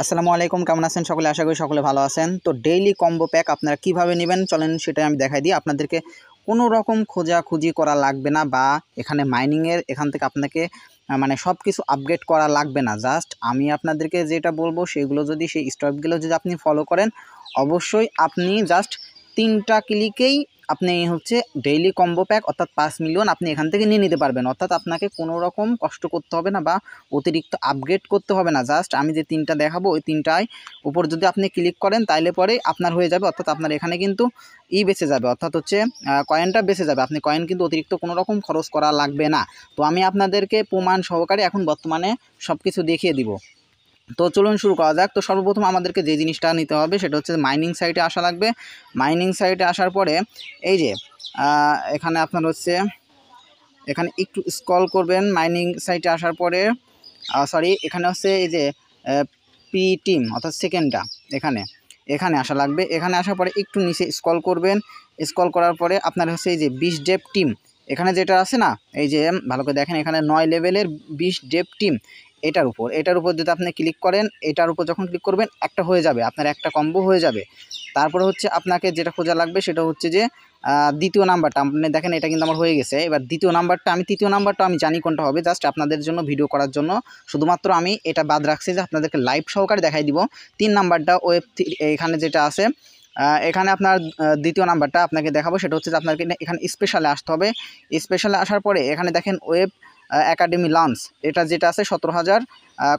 আসসালামু আলাইকুম, কেমন আছেন সকলে? আশা করি সকলে ভালো আছেন। তো ডেইলি কম্বো প্যাক আপনারা কিভাবে নেবেন চলেন সেটাই আমি দেখাই দিই। আপনাদেরকে কোনো রকম খোঁজাখুঁজি করা লাগবে না, বা এখানে মাইনিংয়ের এখান থেকে আপনাকে মানে সব কিছু আপগ্রেড করা লাগবে না। জাস্ট আমি আপনাদেরকে যেটা বলবো সেগুলো যদি, সেই স্টেপগুলো যদি আপনি ফলো করেন, অবশ্যই আপনি জাস্ট 3টা ক্লিকেই আপনি হচ্ছে ডেইলি কম্বো প্যাক অর্থাৎ 5 মিলিয়ন আপনি এখান থেকে নিয়ে নিতে পারবেন। অর্থাৎ আপনাকে কোনো রকম কষ্ট করতে হবে না বা অতিরিক্ত আপগ্রেড করতে হবে না। জাস্ট আমি যে 3টা দেখাবো ওই 3টায় উপর যদি আপনি ক্লিক করেন তাইলে পরে আপনার হয়ে যাবে। অর্থাৎ আপনার এখানে কিন্তু বেঁচে যাবে, অর্থাৎ হচ্ছে কয়েনটা বেঁচে যাবে। আপনি কয়েন কিন্তু অতিরিক্ত কোনো রকম খরচ করা লাগবে না। তো আমি আপনাদেরকে প্রমাণ সহকারে এখন বর্তমানে সব কিছু দেখিয়ে দিব। তো চলুন শুরু করা যাক। তো সর্বপ্রথম আমাদেরকে যে জিনিসটা নিতে হবে সেটা হচ্ছে মাইনিং সাইটে আসা লাগবে। মাইনিং সাইটে আসার পরে এই যে এখানে আপনার হচ্ছে এখানে একটু স্ক্রল করবেন। মাইনিং সাইটে আসার পরে সরি, এখানে হচ্ছে এই যে পি টিম অর্থাৎ সেকেন্ডটা এখানে এখানে আসা লাগবে। এখানে আসার পরে একটু নিচে স্ক্রল করবেন। স্ক্রল করার পরে আপনার হচ্ছে এই যে 20 ডেভ টিম এখানে যেটা আছে না, এই যে ভালো করে দেখেন, এখানে 9 লেভেলের 20 ডেভ টিম এটার উপর যদি আপনি ক্লিক করেন, এটার উপর যখন ক্লিক করবেন একটা হয়ে যাবে, আপনার একটা কম্বো হয়ে যাবে। তারপরে হচ্ছে আপনাকে যেটা খোঁজা লাগবে সেটা হচ্ছে যে দ্বিতীয় নাম্বারটা। আপনি দেখেন এটা কিন্তু আমার হয়ে গেছে। এবার দ্বিতীয় নাম্বারটা, আমি তৃতীয় নাম্বারটা আমি জানি কোনটা হবে, জাস্ট আপনাদের জন্য ভিডিও করার জন্য শুধুমাত্র আমি এটা বাদ রাখছি যে আপনাদেরকে লাইভ সহকারে দেখাই দিব। 3 নাম্বারটা ওয়েব এখানে যেটা আছে, এখানে আপনার দ্বিতীয় নাম্বারটা আপনাকে দেখাবো। সেটা হচ্ছে যে আপনাকে এখানে স্পেশালে আসতে হবে। স্পেশালে আসার পরে এখানে দেখেন ওয়েব একাডেমি লঞ্চ, এটা যেটা আছে 17,000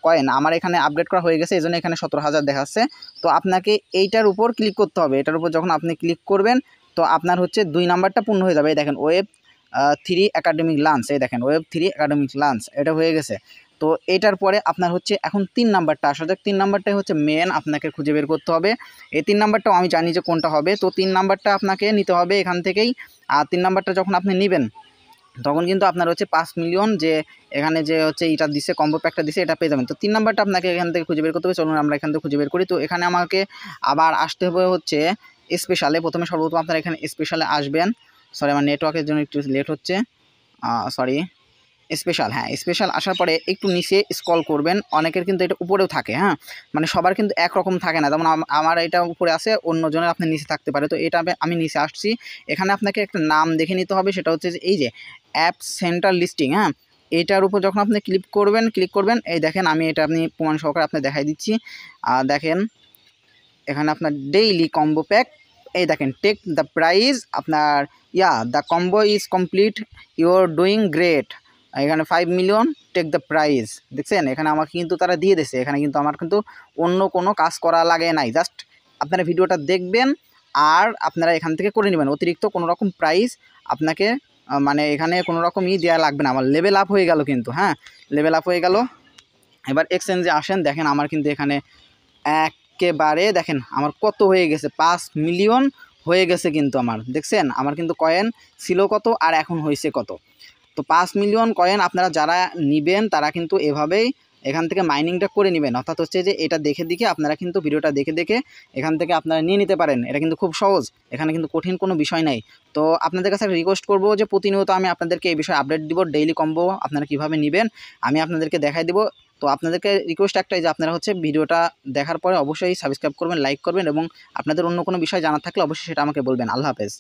কয়েন আমার এখানে আপগ্রেড করা হয়ে গেছে, এই জন্য এখানে 17,000 দেখাচ্ছে। তো আপনাকে এইটার উপর ক্লিক করতে হবে। এটার উপর যখন আপনি ক্লিক করবেন তো আপনার হচ্ছে 2 নাম্বারটা পূর্ণ হয়ে যাবে। এই দেখেন ওয়েব 3 একাডেমিক লাঞ্চ, এই দেখেন ওয়েব 3 একাডেমিক লাঞ্চ, এটা হয়ে গেছে। তো এটার পরে আপনার হচ্ছে এখন 3 নাম্বারটা আসা যাক। 3 নাম্বারটাই হচ্ছে মেন, আপনাকে খুঁজে বের করতে হবে। এই 3 নাম্বারটাও আমি জানি যে কোনটা হবে। তো 3 নাম্বারটা আপনাকে নিতে হবে এখান থেকেই। আর 3 নাম্বারটা যখন আপনি নেবেন তখন কিন্তু আপনার হচ্ছে 5 মিলিয়ন যে এখানে যে হচ্ছে এটা দিছে, কম্বো প্যাকটা দিছে, এটা পেয়ে যাবেন। তো 3 নাম্বারটা আপনাকে এখান থেকে খুঁজে বের করতে হবে। চলুন আমরা এখান থেকে খুঁজে বের করি। তো এখানে আমাকে আবার আসতে হবে হচ্ছে স্পেশালে। প্রথমে সর্বপ্রথম আপনারা এখানে স্পেশালে আসবেন। সরি, আমার নেটওয়ার্কের জন্য একটু লেট হচ্ছে, সরি। স্পেশাল, হ্যাঁ, স্পেশাল আসার পরে একটু নিচে স্ক্রল করবেন। অনেকের কিন্তু এটা উপরেও থাকে, হ্যাঁ, মানে সবার কিন্তু একরকম থাকে না। যেমন আমার এটা উপরে আছে, অন্যজনের আপনার নিচে থাকতে পারে। তো এটা আমি নিচে আসছি। এখানে আপনাকে একটা নাম দেখে নিতে হবে, সেটা হচ্ছে যে এই যে অ্যাপ সেন্টার লিস্টিং, হ্যাঁ, এটার উপর যখন আপনি ক্লিক করবেন, এই দেখেন আমি এটা আপনি প্রমাণ সহকারে আপনি দেখাই দিচ্ছি। দেখেন এখানে আপনার ডেইলি কম্বো প্যাক, এই দেখেন টেক দ্য প্রাইজ আপনার, the combo is complete, you are doing great. এখানে 5 মিলিয়ন টেক দ্য প্রাইজ, দেখছেন এখানে আমাকে কিন্তু তারা দিয়ে দিয়েছে। এখানে কিন্তু আমার কিন্তু অন্য কোনো কাজ করা লাগে নাই, জাস্ট আপনারা ভিডিওটা দেখবেন আর আপনারা এখান থেকে করে নেবেন। অতিরিক্ত কোনো রকম প্রাইস আপনাকে মানে এখানে কোনো রকম দেওয়া লাগবে না। আমার লেভেল আপ হয়ে গেল কিন্তু, হ্যাঁ, লেভেল আপ হয়ে গেল। এবার এক্সচেঞ্জে আসেন, দেখেন আমার কিন্তু এখানে একেবারে দেখেন আমার কত হয়ে গেছে, 5 মিলিয়ন হয়ে গেছে কিন্তু আমার, দেখছেন আমার কিন্তু কয়েন ছিল কত আর এখন হয়েছে কত। তো 5 মিলিয়ন কয়েন আপনারা যারা নেবেন তারা কিন্তু এভাবেই এখান থেকে মাইনিংটা করে নেবেন। অর্থাৎ হচ্ছে যে এটা দেখে আপনারা কিন্তু ভিডিওটা দেখে এখান থেকে আপনারা নিয়ে নিতে পারেন। এটা কিন্তু খুব সহজ, এখানে কিন্তু কঠিন কোনো বিষয় নাই। তো আপনাদের কাছে একটা রিকোয়েস্ট করবো যে প্রতিনিয়ত আমি আপনাদেরকে এই বিষয়ে আপডেট দিব। ডেইলি কম্বো আপনারা কীভাবে নেবেন আমি আপনাদেরকে দেখাই দেবো। তো আপনাদেরকে রিকোয়েস্ট একটাই যে আপনারা হচ্ছে ভিডিওটা দেখার পরে অবশ্যই সাবস্ক্রাইব করবেন, লাইক করবেন, এবং আপনাদের অন্য কোনো বিষয় জানার থাকলে অবশ্যই সেটা আমাকে বলবেন। আল্লাহ হাফেজ।